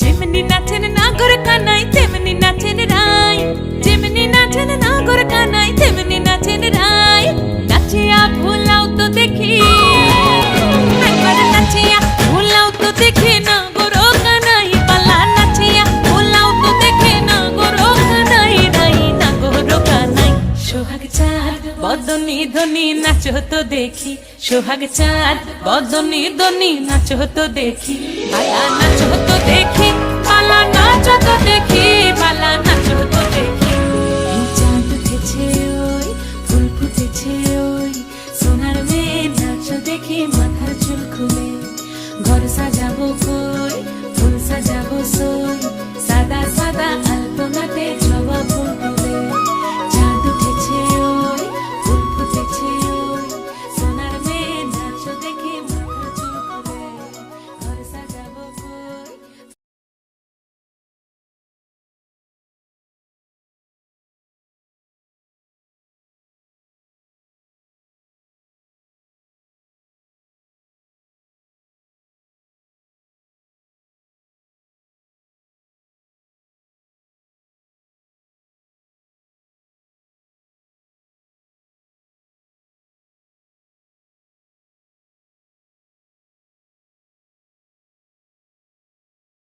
যেমনি নাচেন নাগর কানাই তেমনি নাচেন রাই, যেমনি নাচেন নাগর কানাই তেমনি নাচেন রাই। নাচিয়া ভুলাও তো দেখি, একবার নাচিয়া ভুলাও তো দেখি নাগর কানাই পালা, নাচিয়া ভুলাও তো দেখি নাগর কানাই রাই, নাগর কানাই। সোহাগ চাঁদ বদনি ধনি নাচো তো দেখি, সোহাগ চাঁদ বদনি ধনি নাচো তো দেখি, পালা নাচো তো দেখি।